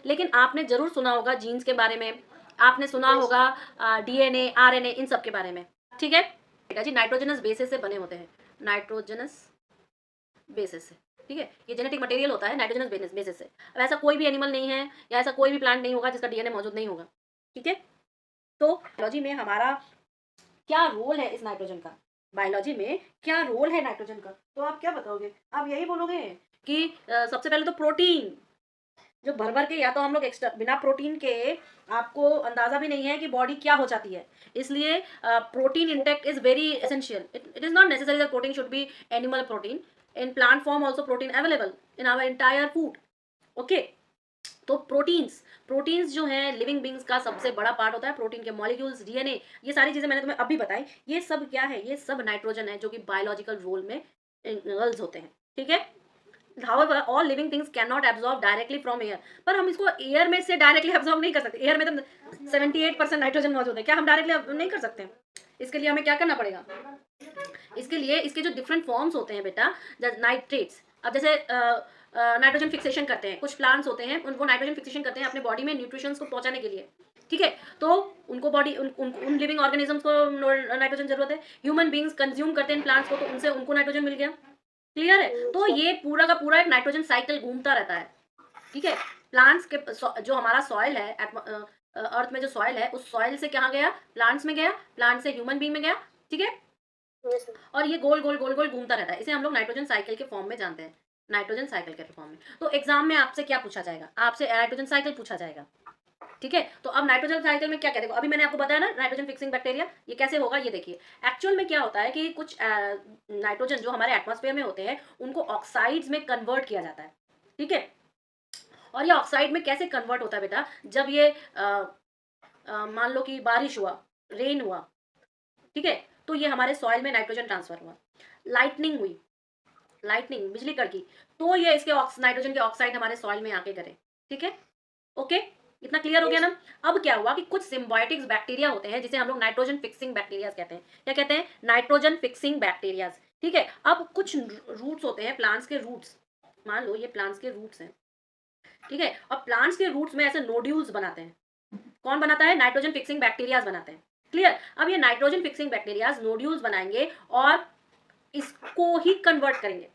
लेकिन आपने जरूर सुना होगा जीन्स के बारे में, आपने सुना होगा डीएनए, आरएनए, इन सब के बारे में। ठीक है बेटा जी, नाइट्रोजनस बेसिस से बने होते हैं, नाइट्रोजनस बेसिस से। ठीक है, ये जेनेटिक मटेरियल होता है नाइट्रोजनस बेसिस से। अब ऐसा कोई भी एनिमल नहीं है या ऐसा कोई भी प्लांट नहीं होगा जिसका डीएनए मौजूद नहीं होगा। ठीक है, तो बायोलॉजी में हमारा क्या रोल है इस नाइट्रोजन का, बायोलॉजी में क्या रोल है नाइट्रोजन का, तो आप क्या बताओगे? आप यही बोलोगे कि सबसे पहले तो प्रोटीन, जो भर भर के, या तो हम लोग एक्स्ट्रा बिना प्रोटीन के आपको अंदाजा भी नहीं है कि बॉडी क्या हो जाती है, इसलिए protein intake is very essential. It is not necessary that protein should be animal protein, in plant form also protein available in our entire food. Okay, तो प्रोटीन्स, प्रोटीन्स जो हैं लिविंग बींग्स का सबसे बड़ा पार्ट होता है, protein के molecules, DNA, ये सारी चीजें मैंने तुम्हें अभी बताई, ये सब क्या है? ये सब नाइट्रोजन है जो कि बायोलॉजिकल रोल में इन्वॉल्व होते हैं। ठीक है, however all living things cannot absorb directly from air, पर हम इसको एयर में से डायरेक्टली एब्जॉर्ब नहीं कर सकते। एयर में तो 78% नाइट्रोजन मौजूद है, क्या हम डायरेक्टली नहीं कर सकते? इसके लिए हमें क्या करना पड़ेगा? इसके लिए इसके जो डिफरेंट फॉर्म्स होते हैं बेटा, नाइट्रेट्स, अब जैसे नाइट्रोजन फिक्सेशन करते हैं, कुछ प्लांट्स होते हैं उनको नाइट्रोजन फिक्सेशन करते हैं अपने बॉडी में न्यूट्रिशंस को पहुंचाने के लिए। ठीक है, तो उनको बॉडी उन लिविंग ऑर्गेनिजम्स को नाइट्रोजन जरूरत है। ह्यूमन बींग्स कंज्यूम करते हैं प्लांट्स को, तो उनसे उनको नाइट्रोजन मिल गया। क्लियर है? तो ये पूरा का पूरा एक नाइट्रोजन साइकिल घूमता रहता है। ठीक है, प्लांट्स के जो हमारा सॉइल है, अर्थ में जो सॉइल है, उस सॉइल से कहाँ गया? प्लांट्स में गया, प्लांट से ह्यूमन बींग में गया। ठीक है, और ये गोल गोल गोल गोल घूमता रहता है, इसे हम लोग नाइट्रोजन साइकिल के फॉर्म में जानते हैं, नाइट्रोजन साइकिल के फॉर्म में। तो एग्जाम में आपसे क्या पूछा जाएगा? आपसे नाइट्रोजन साइकिल पूछा जाएगा। ठीक है, तो अब नाइट्रोजन साइकिल में क्या कहते हैं, अभी मैंने आपको बताया ना नाइट्रोजन फिक्सिंग बैक्टीरिया, ये कैसे होगा ये देखिए। एक्चुअल में क्या होता है कि कुछ नाइट्रोजन जो हमारे एटमॉस्फेयर में होते हैं उनको ऑक्साइड्स में कन्वर्ट किया जाता है। ठीक है, और ये ऑक्साइड में कैसे कन्वर्ट होता है बेटा? जब ये मान लो कि बारिश हुआ, रेन हुआ, ठीक है, तो ये हमारे सॉइल में नाइट्रोजन ट्रांसफर हुआ। लाइटनिंग हुई, लाइटनिंग, बिजली कड़की, तो ये इसके नाइट्रोजन के ऑक्साइड हमारे सॉइल में आके करे। ठीक है, ओके, इतना क्लियर हो गया ना? अब क्या हुआ कि कुछ सिम्बायोटिक्स बैक्टीरिया होते हैं जिसे हम लोग नाइट्रोजन फिक्सिंग बैक्टीरियाज कहते हैं। क्या कहते हैं? Nitrogen fixing bacterias. ठीक है, अब कुछ रूट्स होते हैं, प्लांट्स के रूट्स, मान लो ये प्लांट्स के रूट्स हैं। ठीक है, अब प्लांट्स के रूट्स में ऐसे नोड्यूल्स बनाते हैं। कौन बनाता है? नाइट्रोजन फिक्सिंग बैक्टीरियाज बनाते हैं। क्लियर? अब ये नाइट्रोजन फिक्सिंग बैक्टीरियाज नोड्यूल्स बनाएंगे और इसको ही कन्वर्ट करेंगे।